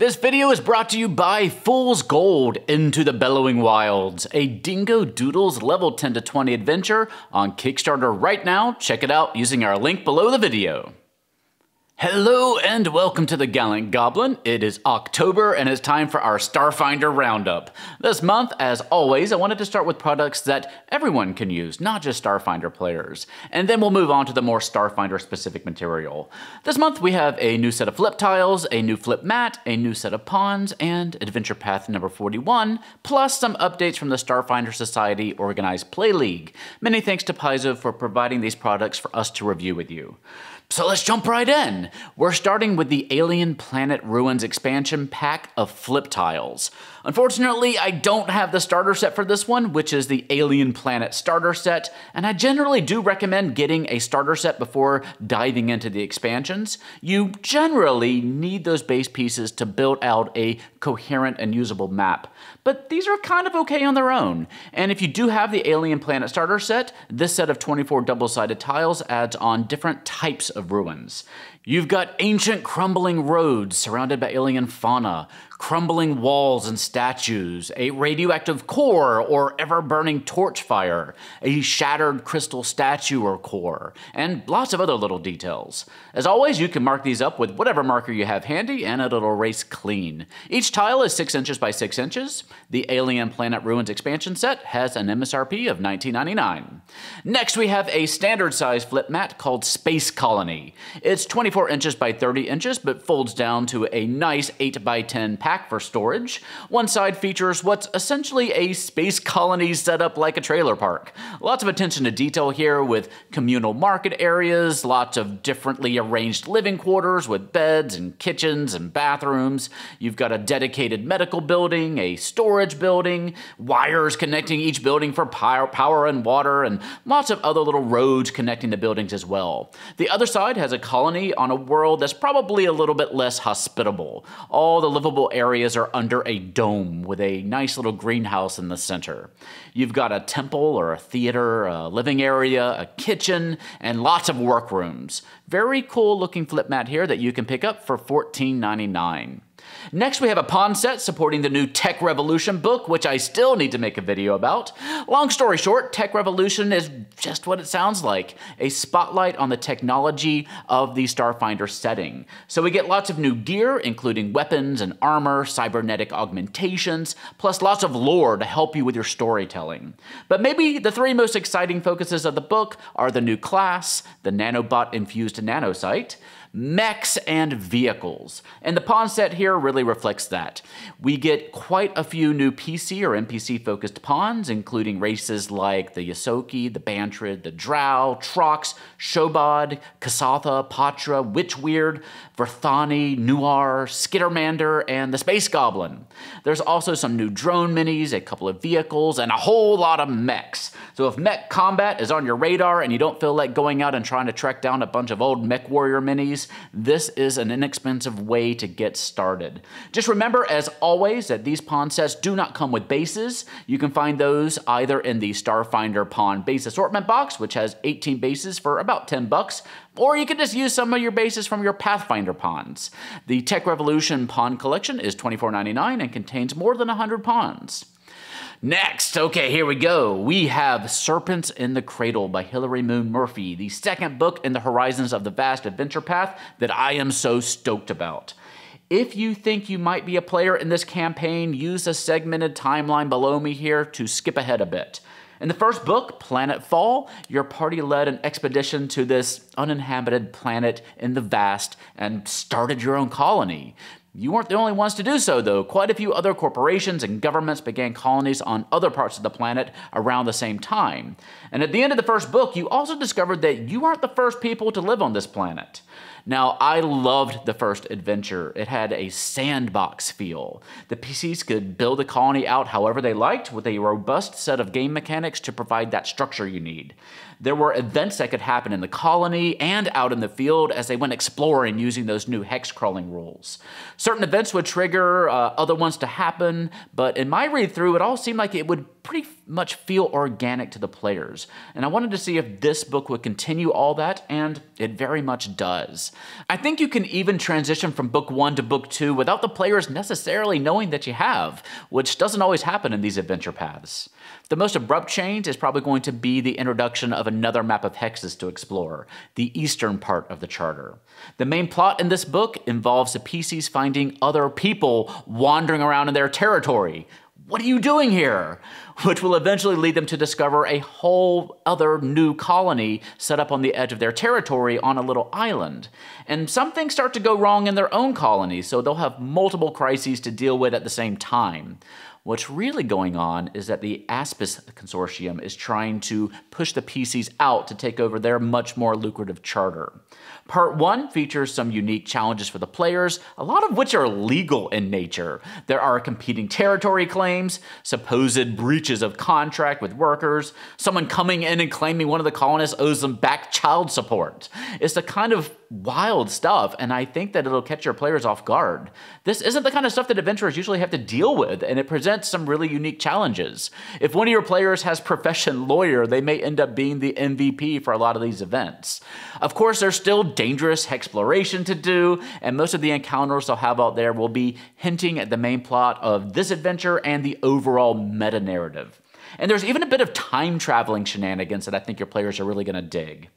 This video is brought to you by Fool's Gold Into the Bellowing Wilds, a Dingo Doodles level 10 to 20 adventure on Kickstarter right now. Check it out using our link below the video. Hello and welcome to the Gallant Goblin. It is October and it's time for our Starfinder Roundup. This month, as always, I wanted to start with products that everyone can use, not just Starfinder players. And then we'll move on to the more Starfinder specific material. This month we have a new set of flip tiles, a new flip mat, a new set of pawns, and Adventure Path number 41, plus some updates from the Starfinder Society Organized Play League. Many thanks to Paizo for providing these products for us to review with you. So let's jump right in. We're starting with the Alien Planet Ruins expansion pack of flip tiles. Unfortunately, I don't have the starter set for this one, which is the Alien Planet starter set, and I generally do recommend getting a starter set before diving into the expansions. You generally need those base pieces to build out a coherent and usable map, but these are kind of okay on their own. And if you do have the Alien Planet starter set, this set of 24 double-sided tiles adds on different types of ruins. You've got ancient crumbling roads surrounded by alien fauna, crumbling walls and statues, a radioactive core or ever-burning torch fire, a shattered crystal statue or core, and lots of other little details. As always, you can mark these up with whatever marker you have handy and it'll erase clean. Each tile is 6 inches by 6 inches. The Alien Planet Ruins expansion set has an MSRP of $19.99. Next, we have a standard size flip mat called Space Colony. It's 24 inches by 30 inches, but folds down to a nice 8 by 10 pack for storage. One side features what's essentially a space colony set up like a trailer park. Lots of attention to detail here with communal market areas, lots of differently arranged living quarters with beds and kitchens and bathrooms. You've got a dedicated medical building, a storage building, wires connecting each building for power and water, and lots of other little roads connecting the buildings as well. The other side has a colony on a world that's probably a little bit less hospitable. All the livable areas are under a dome with a nice little greenhouse in the center. You've got a temple or a theater, a living area, a kitchen, and lots of workrooms. Very cool looking flip mat here that you can pick up for $14.99. Next, we have a pawn set supporting the new Tech Revolution book, which I still need to make a video about. Long story short, Tech Revolution is just what it sounds like, a spotlight on the technology of the Starfinder setting. So we get lots of new gear, including weapons and armor, cybernetic augmentations, plus lots of lore to help you with your storytelling. But maybe the 3 most exciting focuses of the book are the new class, the nanobot-infused nanosite, mechs, and vehicles. And the pawn set here really reflects that. We get quite a few new PC or NPC-focused pawns, including races like the Ysoki, the Bantrid, the Drow, Trox, Shobad, Kasatha, Patra, Witchweird, Verthani, Nuar, Skittermander, and the Space Goblin. There's also some new drone minis, a couple of vehicles, and a whole lot of mechs. So if mech combat is on your radar and you don't feel like going out and trying to track down a bunch of old mech warrior minis, this is an inexpensive way to get started. Just remember, as always, that these pawn sets do not come with bases. You can find those either in the Starfinder Pawn Base Assortment box, which has 18 bases for about $10, or you can just use some of your bases from your Pathfinder pawns. The Tech Revolution Pawn Collection is $24.99 and contains more than 100 pawns. Next, okay, here we go. We have Serpents in the Cradle by Hilary Moon Murphy, the second book in the Horizons of the Vast Adventure Path that I am so stoked about. If you think you might be a player in this campaign, use the segmented timeline below me here to skip ahead a bit. In the first book, Planetfall, your party led an expedition to this uninhabited planet in the vast and started your own colony. You weren't the only ones to do so, though. Quite a few other corporations and governments began colonies on other parts of the planet around the same time. And at the end of the first book, you also discovered that you aren't the first people to live on this planet. Now, I loved the first adventure. It had a sandbox feel. The PCs could build a colony out however they liked with a robust set of game mechanics to provide that structure you need. There were events that could happen in the colony and out in the field as they went exploring using those new hex crawling rules. Certain events would trigger other ones to happen, but in my read-through, it all seemed like it would pretty much feel organic to the players. And I wanted to see if this book would continue all that, and it very much does. I think you can even transition from book 1 to book 2 without the players necessarily knowing that you have, which doesn't always happen in these adventure paths. The most abrupt change is probably going to be the introduction of another map of hexes to explore, the eastern part of the charter. The main plot in this book involves the PCs finding other people wandering around in their territory. What are you doing here? Which will eventually lead them to discover a whole other new colony set up on the edge of their territory on a little island. And some things start to go wrong in their own colony, so they'll have multiple crises to deal with at the same time. What's really going on is that the Aspis Consortium is trying to push the PCs out to take over their much more lucrative charter. Part 1 features some unique challenges for the players, a lot of which are legal in nature. There are competing territory claims, supposed breaches of contract with workers, someone coming in and claiming one of the colonists owes them back child support. It's the kind of wild stuff, and I think that it'll catch your players off guard. This isn't the kind of stuff that adventurers usually have to deal with, and it presents some really unique challenges. If one of your players has profession lawyer, they may end up being the MVP for a lot of these events. Of course, there's still dangerous exploration to do, and most of the encounters they'll have out there will be hinting at the main plot of this adventure and the overall meta-narrative. And there's even a bit of time-traveling shenanigans that I think your players are really going to dig.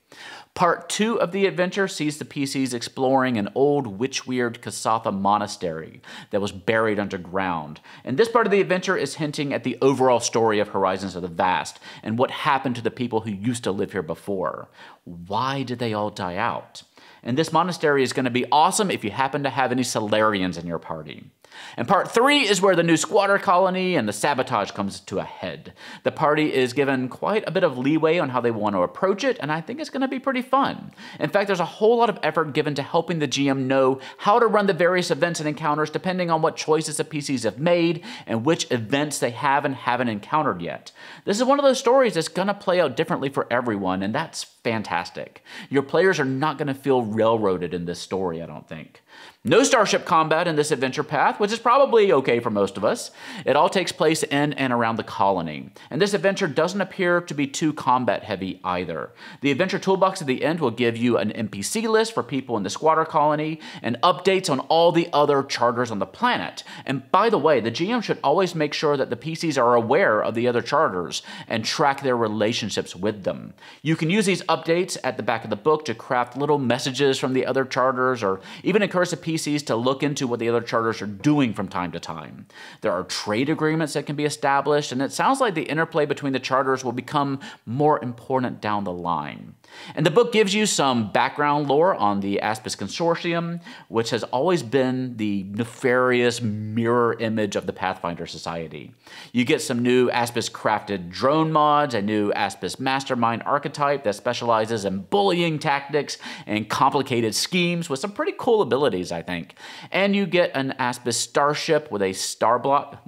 Part 2 of the adventure sees the PCs exploring an old witch-weird Kasatha monastery that was buried underground. And this part of the adventure is hinting at the overall story of Horizons of the Vast and what happened to the people who used to live here before. Why did they all die out? And this monastery is going to be awesome if you happen to have any Solarians in your party. And part 3 is where the new squatter colony and the sabotage comes to a head. The party is given quite a bit of leeway on how they want to approach it, and I think it's going to be pretty fun. In fact, there's a whole lot of effort given to helping the GM know how to run the various events and encounters depending on what choices the PCs have made and which events they have and haven't encountered yet. This is one of those stories that's going to play out differently for everyone, and that's fantastic. Your players are not going to feel railroaded in this story, I don't think. No starship combat in this adventure path, which is probably okay for most of us. It all takes place in and around the colony. And this adventure doesn't appear to be too combat heavy either. The adventure toolbox at the end will give you an NPC list for people in the squatter colony and updates on all the other charters on the planet. And by the way, the GM should always make sure that the PCs are aware of the other charters and track their relationships with them. You can use these updates at the back of the book to craft little messages from the other charters or even encourage the PCs to look into what the other charters are doing from time to time. There are trade agreements that can be established, and it sounds like the interplay between the charters will become more important down the line. And the book gives you some background lore on the Aspis Consortium, which has always been the nefarious mirror image of the Pathfinder Society. You get some new Aspis crafted drone mods, a new Aspis mastermind archetype that specializes in bullying tactics and complicated schemes with some pretty cool abilities, I think. And you get an Aspis starship with a stat block,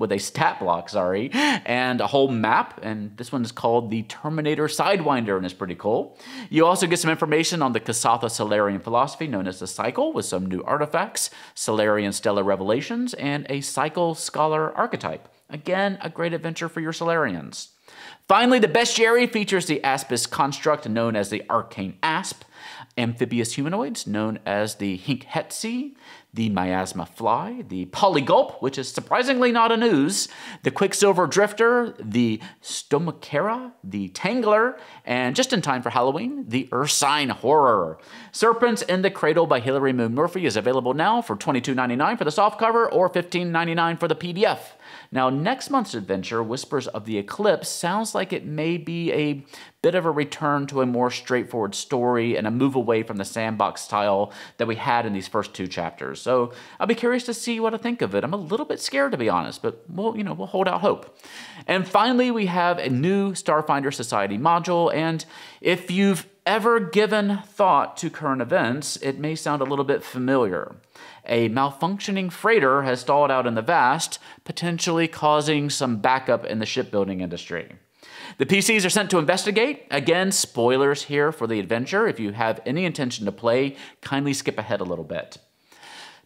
and a whole map, and this one is called the Terminator Sidewinder, and it's pretty cool. You also get some information on the Kasatha Solarian philosophy known as the Cycle, with some new artifacts, Solarian Stellar Revelations, and a Cycle Scholar archetype. Again, a great adventure for your Solarians. Finally, the bestiary features the Aspis construct known as the Arcane Asp, amphibious humanoids known as the Hinkhetsi, the Miasma Fly, the Polygulp, which is surprisingly not a ooze, the Quicksilver Drifter, the Stomachera, the Tangler, and just in time for Halloween, the Ursine Horror. Serpents in the Cradle by Hilary Moon Murphy is available now for $22.99 for the softcover or $15.99 for the PDF. Now, next month's adventure, Whispers of the Eclipse, sounds like it may be a bit of a return to a more straightforward story and a move away from the sandbox style that we had in these first 2 chapters. So I'll be curious to see what I think of it. I'm a little bit scared, to be honest, but we'll hold out hope. And finally, we have a new Starfinder Society module, and if you've ever given thought to current events, it may sound a little bit familiar. A malfunctioning freighter has stalled out in the Vast, potentially causing some backup in the shipbuilding industry. The PCs are sent to investigate. Again, spoilers here for the adventure. If you have any intention to play, kindly skip ahead a little bit.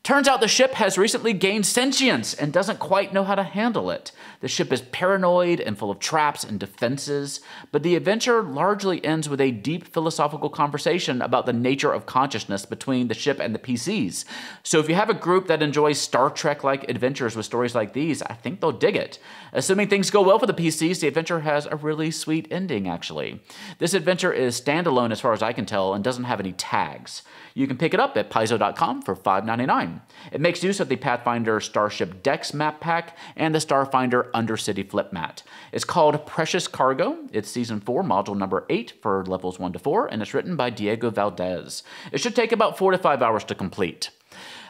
Turns out the ship has recently gained sentience and doesn't quite know how to handle it. The ship is paranoid and full of traps and defenses, but the adventure largely ends with a deep philosophical conversation about the nature of consciousness between the ship and the PCs. So if you have a group that enjoys Star Trek-like adventures with stories like these, I think they'll dig it. Assuming things go well for the PCs, the adventure has a really sweet ending, actually. This adventure is standalone as far as I can tell and doesn't have any tags. You can pick it up at Paizo.com for $5.99. It makes use of the Pathfinder Starship Dex map pack and the Starfinder Undercity flip mat. It's called Precious Cargo. It's Season 4, Module number 8 for levels 1 to 4, and it's written by Diego Valdez. It should take about 4 to 5 hours to complete.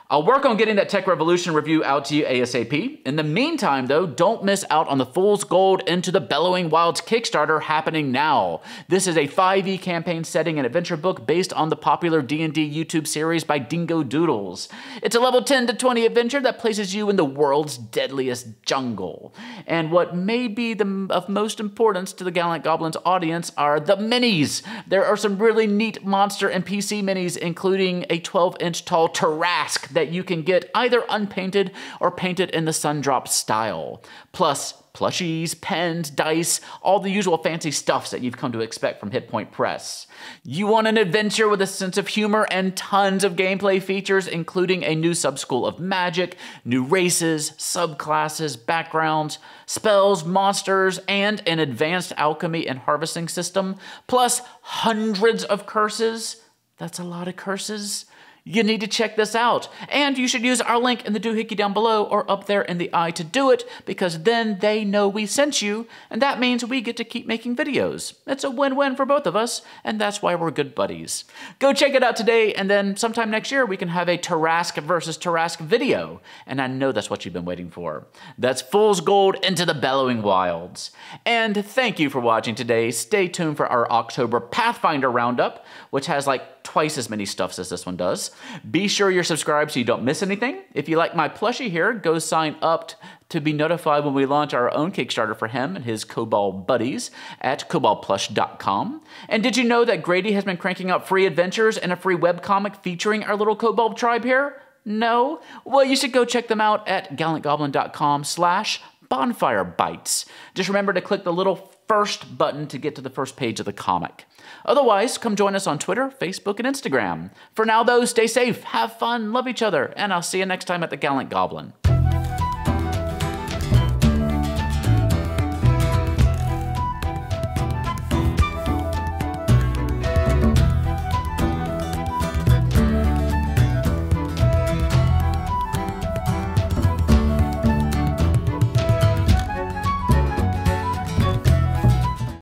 I'll work on getting that Tech Revolution review out to you ASAP. In the meantime, though, don't miss out on the Fool's Gold Into the Bellowing Wilds Kickstarter happening now. This is a 5e campaign setting and adventure book based on the popular D&D YouTube series by Dingo Doodles. It's a level 10 to 20 adventure that places you in the world's deadliest jungle. And what may be of most importance to the Gallant Goblins audience are the minis. There are some really neat monster and PC minis, including a 12-inch tall Tarrasque that you can get either unpainted or painted in the Sundrop style. Plus, plushies, pens, dice, all the usual fancy stuffs that you've come to expect from Hit Point Press. You want an adventure with a sense of humor and tons of gameplay features, including a new subschool of magic, new races, subclasses, backgrounds, spells, monsters, and an advanced alchemy and harvesting system, plus hundreds of curses. That's a lot of curses. You need to check this out. And you should use our link in the doohickey down below or up there in the eye to do it, because then they know we sent you, and that means we get to keep making videos. It's a win-win for both of us, and that's why we're good buddies. Go check it out today, and then sometime next year we can have a Tarrasque versus Tarrasque video, and I know that's what you've been waiting for. That's Fool's Gold Into the Bellowing Wilds. And thank you for watching today. Stay tuned for our October Pathfinder Roundup, which has like twice as many stuffs as this one does. Be sure you're subscribed so you don't miss anything. If you like my plushie here, go sign up to be notified when we launch our own Kickstarter for him and his Kobold buddies at koboldplush.com. And did you know that Grady has been cranking out free adventures and a free webcomic featuring our little Kobold tribe here? No? Well, you should go check them out at gallantgoblin.com/bonfirebites. Just remember to click the little first button to get to the first page of the comic. Otherwise, come join us on Twitter, Facebook, and Instagram. For now, though, stay safe, have fun, love each other, and I'll see you next time at the Gallant Goblin.